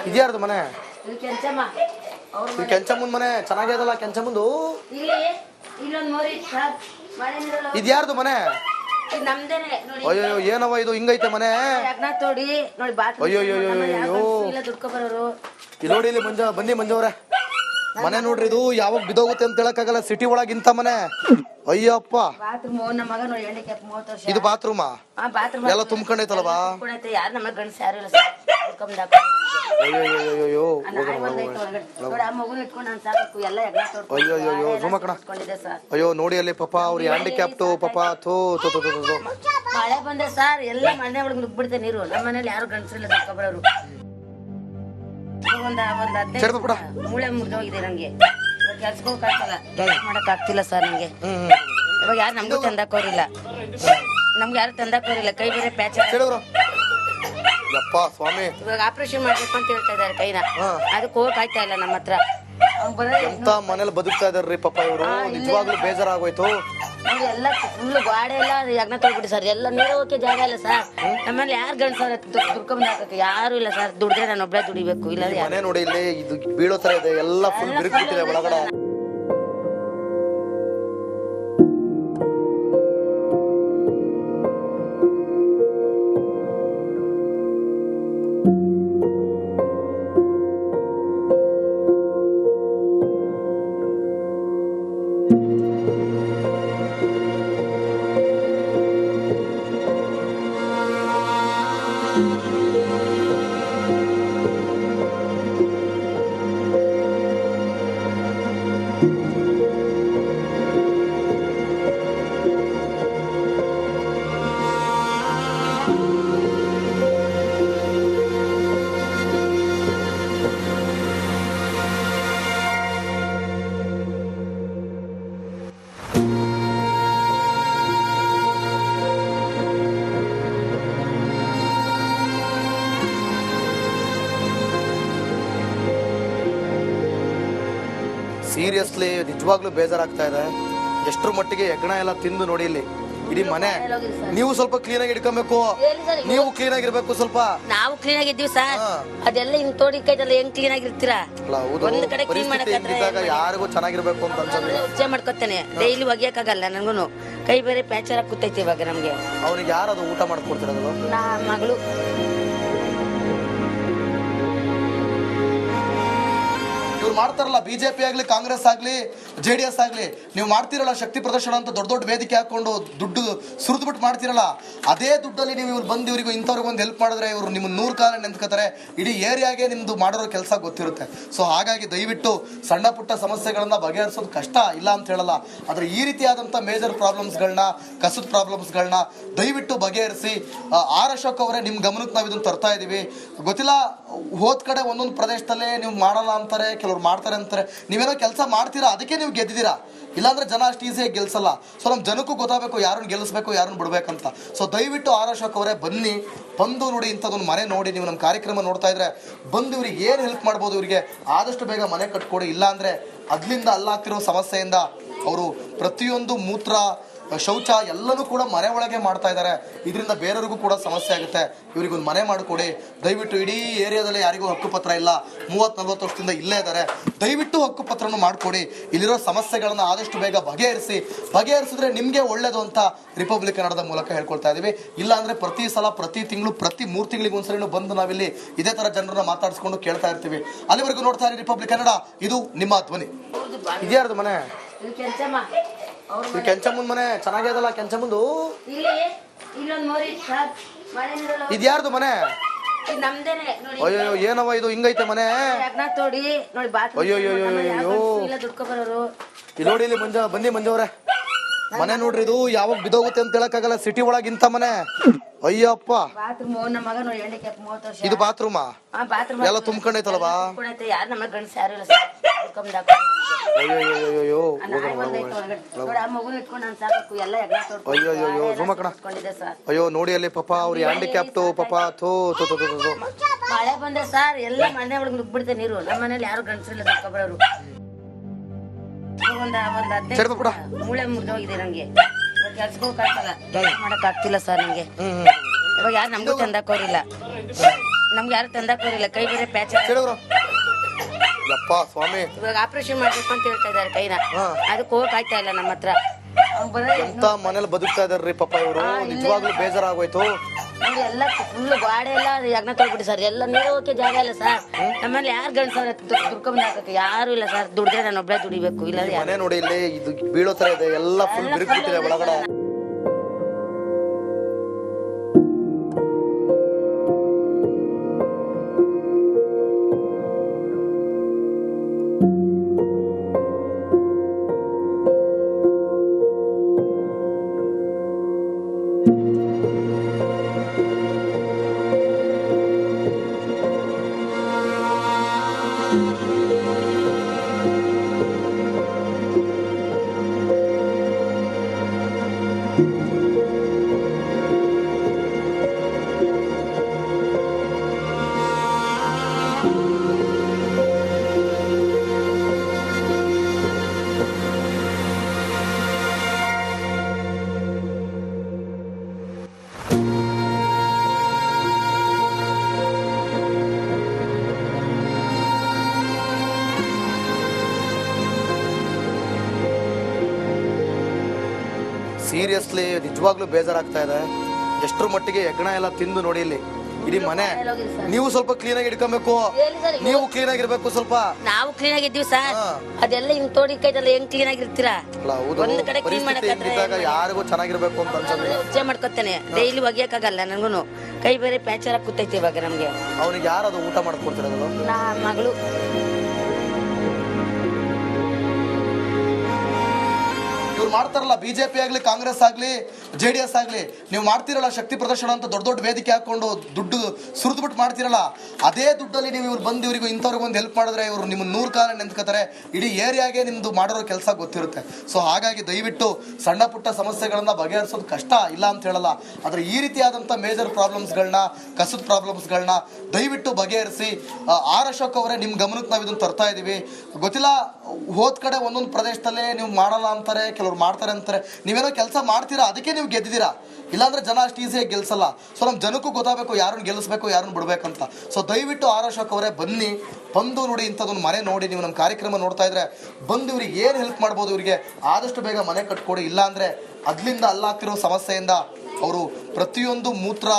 ಇದ್ಯಾರ್ದು ಮನೆ? ಇದು ಕೆಂಚಮ್ಮ. ಈ ಕೆಂಚಮ್ಮನ ಮನೆ ಚೆನ್ನಾಗ್ಯದಲ್ಲ ಕೆಂಚಮ್ಮಂದು. ಇಲ್ಲೊಂದು ಮೋರಿ ಸರ್ ಮಳೆ ನೀರಲ್ಲ. ಇದ್ಯಾರ್ದು ಮನೆ? ಇದು ನಮ್ದೇನೆ ನೋಡಿ. ಅಯ್ಯೋ ಏನವ ಇದು ಹಿಂಗೈತೆ ಮನೆ? ಯಜ್ಞ ತೋಡಿ ನೋಡಿ ಬಾತ್ರೂಮ್. ಅಯ್ಯೋ ಇಲ್ಲ ದುಡ್ಕೊ ಬರೋರು. ಇಲ್ಲಿ ನೋಡಿ ಇಲ್ಲಿ ಬನ್ನಿ ಮಂಜವ್ರೆ, ಮನೆ ನೋಡ್ರಿ ಇದು ಯಾವಾಗ ಬಿದೋಗುತ್ತೆ ಅಂತ ಹೇಳಕ್ಕಾಗಲ್ಲ. ಸಿಟಿ ಒಳಗಿಂತ ಮನೆ. ಅಯ್ಯಪ್ಪ ಬಾತ್ರೂಮ್ ನಮ್ಮ ಮಗ ನೋಡಿ ಹೆಂಡಿಕ್ಯಾಪ್ 30 ವರ್ಷ. ಇದು ಬಾತ್ರೂಮಾ? ಬಾತ್ರೂಮ್ ಎಲ್ಲ ತುಂಬ್ಕೊಂಡೈತಲ್ವಾ? ಯಾರು ನಮ್ಮ ಗಂಡಸ ಯಾರು ಇಲ್ಲ ಸರ್. ಅಯ್ಯೋ ಅಯ್ಯೋ ನೋಡಿ ಅಲ್ಲಿ ಪಾಪ ಅವ್ರ ಹ್ಯಾಂಡಿಕ್ಯಾಪ್ಟು ಪಾಪ. ಮಳೆ ಬಂದ್ರೆ ಸರ್ ಎಲ್ಲ ಮನೆ ಒಳಗೆ ನುಗ್ಬಿಡ್ತೆ ನೀರು. ನಮ್ಮ ಮನೇಲಿ ಯಾರು ಗಂಡಸರಿಲ್ಲ ದುಡ್ಕೊಬರೋರು. ಮೂಳೆ ಮುರಿದೋಗಿದೆ ನಂಗೆ. ಕೆಲ್ಸಕ್ಕೆ ಹೋಗಕ್ಕಾಗಲ್ಲ, ಮಾಡಕ್ ಆಗ್ತಿಲ್ಲ ಸರ್ ನಂಗೆ. ಇವಾಗ ಯಾರು ನಮಗೂ ತಂದಾಕೋರಿಲ್ಲ, ನಮ್ಗೆ ಯಾರು ತಂದಾಕೋರಿಲ್ಲ. ಕೈ ಬೇರೆ ಪ್ಯಾಚ್ ಸ್ವಾಮಿ. ಇವಾಗ ಆಪರೇಷನ್ ಮಾಡ್ಬೇಕು ಅಂತ ಹೇಳ್ತಾ ಇದಾರೆ ಕೈನ. ಅದಕ್ಕೆ ಹೋಗಕ್ ಆಯ್ತಾ ಇಲ್ಲ ನಮ್ಮ ಹತ್ರ. ಎಂತ ಮನೇಲಿ ಬದುಕ್ತಾ ಇದಾರ್ರಿ ಪಾಪ ಇವರು. ನಿಜವಾಗ್ಲೂ ಬೇಜಾರಾಗೋಯ್ತು ನೋಡಿ. ಎಲ್ಲ ಫುಲ್ ಗಾಡಿ ಎಲ್ಲ ಯಜ್ಞ ತೊಳ್ಬಿಟ್ಟು ಸರ್. ಎಲ್ಲ ನೀರು ಹೋಗಕ್ಕೆ ಜಾಗ ಇಲ್ಲ ಸರ್. ನಮ್ಮಲ್ಲಿ ಯಾರು ಗಂಡಸವ್ರ ದುಡ್ಕೊಂಡ್ ಹಾಕಕ್ಕೆ ಯಾರು ಇಲ್ಲ ಸರ್. ದುಡ್ದ್ರೆ ನಾನು ಒಬ್ಬಳೇ ದುಡಿಬೇಕು. ಇಲ್ಲ ಮನೆ ನೋಡಿ ಇಲ್ಲಿ ಇದು ಬೀಳೋ ತರ ಇದೆ. ಎಲ್ಲ ಫುಲ್ ಬಿರುಕ್ಬಿಟ್ಟಿದೆ ಒಳಗಡೆ. ಸೀರಿಯಸ್ಲಿ ನಿಜವಾಗ್ಲೂ ಬೇಜಾರಾಗ್ತಾ ಇದೆ. ಎಷ್ಟರ ಮಟ್ಟಿಗೆ ಯಜ್ಞ ಎಲ್ಲ ತಿಂದು ನೋಡಿ ಇಲ್ಲಿ ಇಡೀ ಮನೆ. ನೀವು ಸ್ವಲ್ಪ ಕ್ಲೀನ್ ಆಗಿ ಇಟ್ಕೊಬೇಕು. ನೀವು ಕ್ಲೀನ್ ಆಗಿರ್ಬೇಕು ಸ್ವಲ್ಪ. ನಾವು ಕ್ಲೀನ್ ಆಗಿದ್ದೀವಿ ಸರ್. ಅದೆಲ್ಲ ಹಿಂಗ್ ತೋಡಿ ಕೈದಲ್ಲ ಹೆಂಗ್ ಕ್ಲೀನ್ ಆಗಿರ್ತೀರಾ? ಒಂದ್ ಕಡೆ ಕ್ಲೀನ್ ಮಾಡಕ್ಕಾದ್ರೆ ಯಾರಿಗೂ ಚೆನ್ನಾಗಿರ್ಬೇಕು ಅಂತ ಅನ್ಸಲ್ಲ. ಉಚ್ಚೆ ಮಾಡ್ಕೊತಾನೆ. ಡೈಲಿ ಒಗಿಯಕ್ಕಾಗಲ್ಲ ನನ್ಗೂನು. ಕೈ ಬೇರೆ ಪ್ಯಾಚರ್ ಕೂತೈತಿ ಇವಾಗ ನಮ್ಗೆ. ಅವ್ರಿಗೆ ಯಾರದು ಊಟ ಮಾಡ್ಕೊಡ್ತಿರೋದು? ಮಗಳು. ಇವ್ರು ಮಾಡ್ತಾರಲ್ಲ, ಬಿಜೆಪಿ ಆಗ್ಲಿ ಕಾಂಗ್ರೆಸ್ ಆಗ್ಲಿ JDS ಆಗ್ಲಿ, ನೀವು ಮಾಡ್ತಿರಲ್ಲ ಶಕ್ತಿ ಪ್ರದರ್ಶನ ಅಂತ ದೊಡ್ಡ ದೊಡ್ಡ ವೇದಿಕೆ ಹಾಕೊಂಡು ದುಡ್ಡು ಸುರಿದ್ಬಿಟ್ಟು ಮಾಡ್ತಿರಲ್ಲ, ಅದೇ ದುಡ್ಡಲ್ಲಿ ನೀವು ಇವ್ರು ಬಂದು ಇವ್ರಿಗೆ ಇಂಥವ್ರಿಗೆ ಒಂದು ಹೆಲ್ಪ್ ಮಾಡಿದ್ರೆ ಇವರು ನಿಮ್ಮ 100 ಕಾಲ ನೆಂದ್ಕೋತಾರೆ. ಇಡೀ ಏರಿಯಾಗೆ ನಿಮ್ದು ಮಾಡಿರೋ ಕೆಲಸ ಗೊತ್ತಿರುತ್ತೆ. ಸೊ ಹಾಗಾಗಿ ದಯವಿಟ್ಟು ಸಣ್ಣ ಪುಟ್ಟ ಸಮಸ್ಯೆಗಳನ್ನ ಬಗೆಹರಿಸೋದು ಕಷ್ಟ ಇಲ್ಲ ಅಂತ ಹೇಳಲ್ಲ. ಆದರೆ ಈ ರೀತಿಯಾದಂಥ ಮೇಜರ್ ಪ್ರಾಬ್ಲಮ್ಸ್ಗಳನ್ನ, ಕಸದ ಪ್ರಾಬ್ಲಮ್ಸ್ಗಳನ್ನ ದಯವಿಟ್ಟು ಬಗೆಹರಿಸಿ. ಆರ್ ಅಶೋಕ್ ಅವರೇ, ನಿಮ್ಮ ಗಮನಕ್ಕೆ ನಾವು ಇದನ್ನು ತರ್ತಾ ಇದ್ದೀವಿ. ಗೊತ್ತಿಲ್ಲ, ಹೋದ್ ಕಡೆ ಒಂದೊಂದು ಪ್ರದೇಶದಲ್ಲೇ ನೀವು ಮಾಡಲ್ಲ ಅಂತಾರೆ, ಕೆಲವ್ರು ಮಾಡ್ತಾರೆ ಅಂತಾರೆ. ನೀವೇನೋ ಕೆಲಸ ಮಾಡ್ತೀರಾ, ಅದಕ್ಕೆ ನೀವು ಗೆದ್ದಿದ್ದೀರಾ. ಇಲ್ಲಾಂದ್ರೆ ಜನ ಅಷ್ಟು ಈಸಿಯಾಗಿ ಗೆಲ್ಸಲ್ಲ. ಸೊ ನಮ್ಮ ಜನಕ್ಕೂ ಗೊತ್ತಾಗಬೇಕು ಯಾರನ್ನ ಗೆಲ್ಲಿಸ್ಬೇಕು, ಯಾರನ್ನ ಬಿಡ್ಬೇಕಂತ. ಸೊ ದಯವಿಟ್ಟು ಆರ್ ಅಶೋಕ್ ಅವರೇ ಬನ್ನಿ, ಬಂದು ನೋಡಿ ಇಂಥದ್ದೊಂದು ಮನೆ ನೋಡಿ. ನೀವು ನಮ್ಮ ಕಾರ್ಯಕ್ರಮ ನೋಡ್ತಾ ಇದ್ರೆ ಬಂದು ಇವ್ರಿಗೆ ಏನು ಹೆಲ್ಪ್ ಮಾಡ್ಬೋದು, ಇವರಿಗೆ ಆದಷ್ಟು ಬೇಗ ಮನೆ ಕಟ್ಕೊಡಿ. ಇಲ್ಲಾಂದ್ರೆ ಅದ್ಲಿಂದ ಅಲ್ಲಾಗ್ತಿರೋ ಸಮಸ್ಯೆಯಿಂದ ಅವರು ಪ್ರತಿಯೊಂದು ಮೂತ್ರ, ಶೌಚ ಎಲ್ಲನೂ ಕೂಡ ಮನೆ ಒಳಗೆ ಮಾಡ್ತಾ ಇದ್ದಾರೆ. ಇದರಿಂದ ಬೇರೆಯವ್ರಿಗೂ ಕೂಡ ಸಮಸ್ಯೆ ಆಗುತ್ತೆ. ಇವ್ರಿಗೊಂದು ಮನೆ ಮಾಡಿಕೊಡಿ ದಯವಿಟ್ಟು. ಇಡೀ ಏರಿಯಾದಲ್ಲಿ ಯಾರಿಗೂ ಹಕ್ಕುಪತ್ರ ಇಲ್ಲ, 30-40 ವರ್ಷದಿಂದ ಇಲ್ಲೇ ಇದ್ದಾರೆ. ದಯವಿಟ್ಟು ಹಕ್ಕುಪತ್ರನೂ ಮಾಡಿಕೊಡಿ. ಇಲ್ಲಿರೋ ಸಮಸ್ಯೆಗಳನ್ನ ಆದಷ್ಟು ಬೇಗ ಬಗೆಹರಿಸಿದ್ರೆ ನಿಮಗೆ ಒಳ್ಳೇದು ಅಂತ ರಿಪಬ್ಲಿಕ್ ಕನ್ನಡದ ಮೂಲಕ ಹೇಳ್ಕೊಳ್ತಾ ಇದೀವಿ. ಇಲ್ಲಾಂದ್ರೆ ಪ್ರತಿ ಸಲ, ಪ್ರತಿ ತಿಂಗಳು, ಪ್ರತಿ 3 ತಿಂಗಳಿಗೆ ಒಂದ್ಸರಿನೂ ಬಂದು ನಾವಿಲ್ಲಿ ಇದೇ ತರ ಜನರನ್ನ ಮಾತಾಡಿಸ್ಕೊಂಡು ಕೇಳ್ತಾ ಇರ್ತೀವಿ. ಅಲ್ಲಿವರೆಗೂ ನೋಡ್ತಾ ಇರಿ ರಿಪಬ್ಲಿಕ್ ಕನ್ನಡ, ಇದು ನಿಮ್ಮ ಧ್ವನಿ. ಇದ್ಯಾರ್ದು ಮನೆ? ಈ ಕೆಂಚಮ್ಮನ ಮನೆ ಚೆನ್ನಾಗ್ಯದಲ್ಲ ಕೆಂಚಮ್ಮಂದು. ಇದ್ಯಾರ್ದು ಮನೆ? ಅಯ್ಯೋ ಏನವ ಇದು ಹಿಂಗೈತೆ ಮನೆ? ಅಯ್ಯೋ ದುಡ್ಕೊ ಬರೋರು. ಇಲ್ಲಿ ನೋಡಿ ಇಲ್ಲಿ ಬನ್ನಿ ಮಂಜವ್ರೆ, ಮನೆ ನೋಡ್ರಿ ಇದು ಯಾವಾಗ ಬಿದೋಗುತ್ತೆ ಅಂತ ಹೇಳಕ್ಕಾಗಲ್ಲ. ಸಿಟಿ ಒಳಗಿಂತ ಮನೆ. ಅಯ್ಯಪ್ಪ ಬಾತ್ರೂಮ್ ನಮ್ಮ ಮಗ ನೋಡಿ ಹೆಂಡಿಕ್ಯಾಪ್ 30 ವರ್ಷ. ಇದು ಬಾತ್ರೂಮಾ? ಎಲ್ಲ ತುಂಬ್ಕೊಂಡೈತಲ್ವಾ? ಯಾರು ನಮ್ಮ ಗಂಡಸ ಯಾರು ಇಲ್ಲ. ಅಯ್ಯೋ ನೋಡಿ ಅಲ್ಲಿ ಪಾಪ ಅವ್ರ ಹ್ಯಾಂಡಿಕ್ಯಾಪ್ಟು ಪಾಪ. ಮಳೆ ಬಂದ್ರೆ ಸರ್ ಎಲ್ಲ ಮನೆ ಒಳಗೆ ನುಗ್ಬಿಡ್ತೆ ನೀರು. ನಮ್ಮ ಮನೇಲಿ ಯಾರು ಗಂಡಸರಿಲ್ಲ ದುಡ್ಕೊಬರೋರು. ಮೂಳೆ ಮುರಿದೋಗಿದೆ ನಂಗೆ. ಕೆಲ್ಸಕ್ಕೆ ಹೋಗಕ್ಕಾಗಲ್ಲ, ಮಾಡಕ್ ಆಗ್ತಿಲ್ಲ ಸರ್ ನಂಗೆ. ಇವಾಗ ಯಾರು ನಮಗೂ ತಂದಾಕೋರಿಲ್ಲ, ನಮ್ಗೆ ಯಾರು ತಂದಾಕೋರಿಲ್ಲ ಕೈ ಬೇರೆ ಪ್ಯಾಚ್ ಕೇಳಿದ್ರು ಯಪ್ಪ ಸ್ವಾಮಿ ಇವಾಗ ಆಪರೇಷನ್ ಮಾಡ್ಬೇಕು ಅಂತ ಹೇಳ್ತಾ ಇದಾರೆ ಕೈನ ಅದಕ್ಕೆ ಹೋಗಕ್ ಆಯ್ತಾ ಇಲ್ಲ ನಮ್ಮ ಹತ್ರ ಎಂತ ಮನೇಲಿ ಬದುಕ್ತಾ ಇದಾರ್ರಿ ಪಾಪ ಇವರು ನಿಜವಾಗ್ಲೂ ಬೇಜಾರಾಗೋಯ್ತು ನೋಡಿ ಎಲ್ಲ ಫುಲ್ ಗಾಡಿ ಎಲ್ಲ ಯಜ್ಞ ತೊಳ್ಬಿಟ್ಟು ಸರ್ ಎಲ್ಲ ನೀರು ಹೋಗಕ್ಕೆ ಜಾಗ ಇಲ್ಲ ಸರ್ ನಮ್ಮಲ್ಲಿ ಯಾರು ಗಂಡಸವ್ರ ದುಡ್ಕೊಂಡ್ ಹಾಕಕ್ಕೆ ಯಾರು ಇಲ್ಲ ಸರ್ ದುಡ್ದ್ರೆ ನಾನು ಒಬ್ಬಳೇ ದುಡಿಬೇಕು ಇಲ್ಲ ಮನೆ ನೋಡಿ ಇಲ್ಲಿ ಇದು ಬೀಳೋ ತರ ಇದೆ ಎಲ್ಲ ಫುಲ್ ಬಿರುಕ್ಬಿಟ್ಟಿದೆ ಒಳಗಡೆ ಸೀರಿಯಸ್ಲಿ ನಿಜವಾಗ್ಲೂ ಬೇಜಾರಾಗ್ತಾ ಇದೆ ಎಷ್ಟರ ಮಟ್ಟಿಗೆ ಹೆಗ್ಗಣ ಎಲ್ಲ ತಿಂದು ನೋಡಿ ಇಲ್ಲಿ ಇಡೀ ಮನೆ ನೀವು ಸ್ವಲ್ಪ ಕ್ಲೀನ್ ಆಗಿ ಇಟ್ಕೊಬೇಕು ನೀವು ಕ್ಲೀನ್ ಆಗಿರ್ಬೇಕು ಸ್ವಲ್ಪ ನಾವು ಕ್ಲೀನ್ ಆಗಿದ್ದೀವಿ ಸರ್ ಅದೆಲ್ಲ ಹಿಂಗ್ ತೋಡಿ ಕೈದಲ್ಲ ಹೆಂಗ್ ಕ್ಲೀನ್ ಆಗಿರ್ತೀರಾ ಒಂದ್ ಕಡೆ ಕ್ಲೀನ್ ಮಾಡಕ್ಕಾದ್ರೆ ಯಾರಿಗೂ ಚೆನ್ನಾಗಿರ್ಬೇಕು ಅಂತ ಅನ್ಸುತ್ತೆ ಉಚ್ಚೆ ಮಾಡ್ಕೊತಾನೆ ಡೈಲಿ ಒಗಿಯಕ್ಕಾಗಲ್ಲ ನನಗೂನು ಕೈ ಬೇರೆ ಪ್ಯಾಚರ್ ಕೂತೈತಿ ಇವಾಗ ನಮ್ಗೆ ಅವ್ನಿಗೆ ಯಾರದು ಊಟ ಮಾಡ್ಕೊಡ್ತಿರೋದು ನಾ ಮಗಳು ಇವ್ರು ಮಾಡ್ತಾರಲ್ಲ ಬಿಜೆಪಿ ಆಗ್ಲಿ ಕಾಂಗ್ರೆಸ್ ಆಗ್ಲಿ JDS ಆಗ್ಲಿ ನೀವು ಮಾಡ್ತಿರಲ್ಲ ಶಕ್ತಿ ಪ್ರದರ್ಶನ ಅಂತ ದೊಡ್ಡ ದೊಡ್ಡ ವೇದಿಕೆ ಹಾಕೊಂಡು ದುಡ್ಡು ಸುರಿದ್ಬಿಟ್ಟು ಮಾಡ್ತಿರಲ್ಲ ಅದೇ ದುಡ್ಡಲ್ಲಿ ನೀವು ಇವ್ರು ಬಂದು ಇವರಿಗೂ ಇಂಥವ್ರಿಗೆ ಒಂದು ಹೆಲ್ಪ್ ಮಾಡಿದ್ರೆ ಇವ್ರು ನಿಮ್ಮ 100 ಕಾಲ ನೆಂತ್ಕೋತಾರೆ ಇಡೀ ಏರಿಯಾಗೆ ನಿಮ್ದು ಮಾಡಿರೋ ಕೆಲಸ ಗೊತ್ತಿರುತ್ತೆ ಸೊ ಹಾಗಾಗಿ ದಯವಿಟ್ಟು ಸಣ್ಣ ಪುಟ್ಟ ಸಮಸ್ಯೆಗಳನ್ನ ಬಗೆಹರಿಸೋದು ಕಷ್ಟ ಇಲ್ಲ ಅಂತ ಹೇಳಲ್ಲ ಆದ್ರೆ ಈ ರೀತಿಯಾದಂಥ ಮೇಜರ್ ಪ್ರಾಬ್ಲಮ್ಸ್ಗಳನ್ನ ಕಸದ ಪ್ರಾಬ್ಲಮ್ಸ್ಗಳನ್ನ ದಯವಿಟ್ಟು ಬಗೆಹರಿಸಿ ಆರ್ ಅಶೋಕ್ ಅವರೇ ನಿಮ್ಮ ಗಮನಕ್ಕೆ ನಾವು ಇದನ್ನು ತರ್ತಾ ಇದೀವಿ ಗೊತ್ತಿಲ್ಲ ಹೋದ್ ಕಡೆ ಒಂದೊಂದು ಪ್ರದೇಶದಲ್ಲೇ ನೀವು ಮಾಡಲ್ಲ ಅಂತಾರೆ ಕೆಲವ್ರು ಮಾಡ್ತಾರೆ ಅಂತಾರೆ ನೀವೇನೋ ಕೆಲಸ ಮಾಡ್ತೀರಾ ಅದಕ್ಕೆ ನೀವು ಗೆದ್ದಿದ್ದೀರಾ ಇಲ್ಲಾಂದ್ರೆ ಜನ ಅಷ್ಟು ಈಸಿಯಾಗಿ ಗೆಲ್ಸಲ್ಲ ಸೊ ನಮ್ಮ ಜನಕ್ಕೂ ಗೊತ್ತಾಗಬೇಕು ಯಾರನ್ನ ಗೆಲ್ಲಿಸ್ಬೇಕು ಯಾರನ್ನ ಬಿಡ್ಬೇಕಂತ ಸೊ ದಯವಿಟ್ಟು ಆರ್ ಅಶೋಕ್ ಅವರೇ ಬನ್ನಿ ಬಂದು ನೋಡಿ ಇಂಥದ್ದೊಂದು ಮನೆ ನೋಡಿ ನೀವು ನಮ್ಮ ಕಾರ್ಯಕ್ರಮ ನೋಡ್ತಾ ಇದ್ರೆ ಬಂದು ಇವ್ರಿಗೆ ಏನು ಹೆಲ್ಪ್ ಮಾಡ್ಬೋದು ಇವರಿಗೆ ಆದಷ್ಟು ಬೇಗ ಮನೆ ಕಟ್ಕೊಡಿ ಇಲ್ಲಾಂದ್ರೆ ಅದ್ಲಿಂದ ಅಲ್ಲಾಗ್ತಿರೋ ಸಮಸ್ಯೆಯಿಂದ ಅವರು ಪ್ರತಿಯೊಂದು ಮೂತ್ರ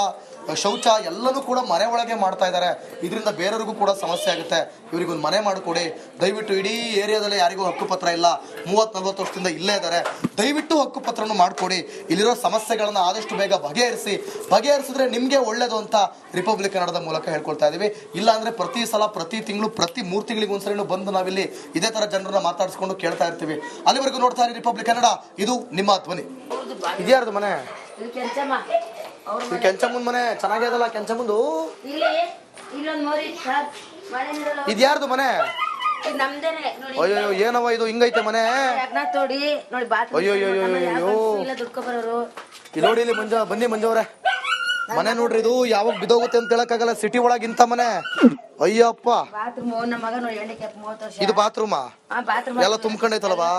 ಶೌಚ ಎಲ್ಲನೂ ಕೂಡ ಮನೆ ಒಳಗೆ ಮಾಡ್ತಾ ಇದ್ದಾರೆ ಇದರಿಂದ ಬೇರೆಯವ್ರಿಗೂ ಕೂಡ ಸಮಸ್ಯೆ ಆಗುತ್ತೆ ಇವರಿಗೊಂದು ಮನೆ ಮಾಡಿಕೊಡಿ ದಯವಿಟ್ಟು ಇಡೀ ಏರಿಯಾದಲ್ಲಿ ಯಾರಿಗೂ ಹಕ್ಕುಪತ್ರ ಇಲ್ಲ 30-40 ವರ್ಷದಿಂದ ಇಲ್ಲೇ ಇದ್ದಾರೆ ದಯವಿಟ್ಟು ಹಕ್ಕುಪತ್ರನ ಮಾಡಿಕೊಡಿ ಇಲ್ಲಿರೋ ಸಮಸ್ಯೆಗಳನ್ನ ಆದಷ್ಟು ಬೇಗ ಬಗೆಹರಿಸಿದ್ರೆ ನಿಮಗೆ ಒಳ್ಳೇದು ಅಂತ ರಿಪಬ್ಲಿಕ್ ಕನ್ನಡದ ಮೂಲಕ ಹೇಳ್ಕೊಳ್ತಾ ಇದೀವಿ ಇಲ್ಲಾಂದ್ರೆ ಪ್ರತಿ ಸಲ ಪ್ರತಿ ತಿಂಗಳು ಪ್ರತಿ 3 ತಿಂಗಳಿಗೆ ಒಂದ್ಸರಿನೂ ಬಂದು ನಾವಿಲ್ಲಿ ಇದೇ ತರ ಜನರನ್ನ ಮಾತಾಡಿಸ್ಕೊಂಡು ಕೇಳ್ತಾ ಇರ್ತೀವಿ ಅಲ್ಲಿವರೆಗೂ ನೋಡ್ತಾ ಇರಿ ರಿಪಬ್ಲಿಕ್ ಕನ್ನಡ ಇದು ನಿಮ್ಮ ಧ್ವನಿ ಇದ್ಯಾರ್ದು ಮನೆ ಕೆಂಚಮ್ಮನ ಮನೆ ಚೆನ್ನಾಗಿದಲ್ಲ ಕೆಂಚಮ್ಮಂದು ಇದ್ಯಾರ್ದು ಮನೆ ಅಯ್ಯೋ ಏನವ ಇದು ಹಿಂಗೈತೆ ಮನೆ ಅಯ್ಯೋ ನೋಡಿ ಇಲ್ಲಿ ಬನ್ನಿ ಮಂಜವ್ರೆ ಮನೆ ನೋಡ್ರಿ ಇದು ಯಾವಾಗ ಬಿದೋಗುತ್ತೆ ಅಂತ ಹೇಳಕ್ಕಾಗಲ್ಲ ಸಿಟಿ ಒಳಗಿಂತ ಮನೆ ಅಯ್ಯಪ್ಪ ಇದು ಬಾತ್ರೂಮಾ ಎಲ್ಲ ತುಂಬ್ಕೊಂಡೈತಲ್ವಾ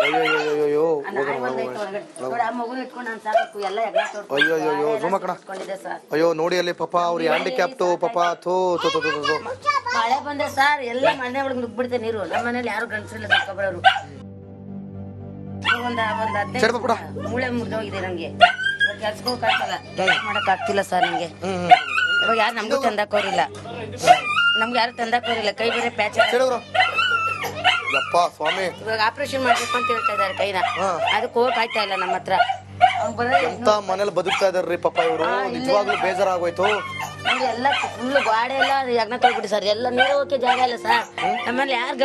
ಅಯ್ಯೋ ಅಯ್ಯೋ ನೋಡಿ ಅಲ್ಲಿ ಪಾಪ ಅವ್ರು ಹ್ಯಾಂಡಿಕ್ಯಾಪ್ಟು ಪಾಪ ಮಳೆ ಬಂದೆ ಸರ್ ಎಲ್ಲ ಮನೆ ಒಳಗೆ ನುಗ್ಬಿಡ್ತೆ ನೀರು ನಮ್ಮ ಮನೇಲಿ ಯಾರು ಗಂಡಸರಿಲ್ಲ ದುಡ್ಕೊಬರೋರು ಮೂಳೆ ಮುರಿದೋಗಿದೆ ನಂಗೆ ಕೆಲ್ಸಕ್ಕೆ ಹೋಗಕ್ಕಾಗಲ್ಲ ಮಾಡಕ್ ಆಗ್ತಿಲ್ಲ ಸರ್ ನಂಗೆ ಇವಾಗ ಯಾರು ನಮ್ಗೂ ತಂದಾಕೋರಿಲ್ಲ ನಮ್ಗೆ ಯಾರು ತಂದಾಕೋರಿಲ್ಲ ಕೈ ಬೇರೆ ಪ್ಯಾಚ್ ಸ್ವಾಮಿ ಇವಾಗ ಆಪರೇಷನ್ ಮಾಡ್ಬೇಕು ಅಂತ ಹೇಳ್ತಾ ಇದಾರೆ ಕೈನ ಅದಕ್ಕೆ ಹೋಗಕ್ ಆಯ್ತಾ ಇಲ್ಲ ನಮ್ಮ ಹತ್ರ ಎಂತ ಮನೇಲಿ ಬದುಕ್ತಾ ಇದಾರ್ರಿ ಪಾಪ ಇವರು ನಿಜವಾಗ್ಲೂ ಬೇಜಾರಾಗೋಯ್ತು ನೋಡಿ ಎಲ್ಲ ಫುಲ್ ಗಾಡಿ ಎಲ್ಲ ಯಜ್ಞ ತೊಳ್ಬಿಟ್ಟು ಸರ್ ಎಲ್ಲ ನೀರು ಹೋಗಕ್ಕೆ ಜಾಗ ಇಲ್ಲ ಸರ್ ನಮ್ಮಲ್ಲಿ ಯಾರು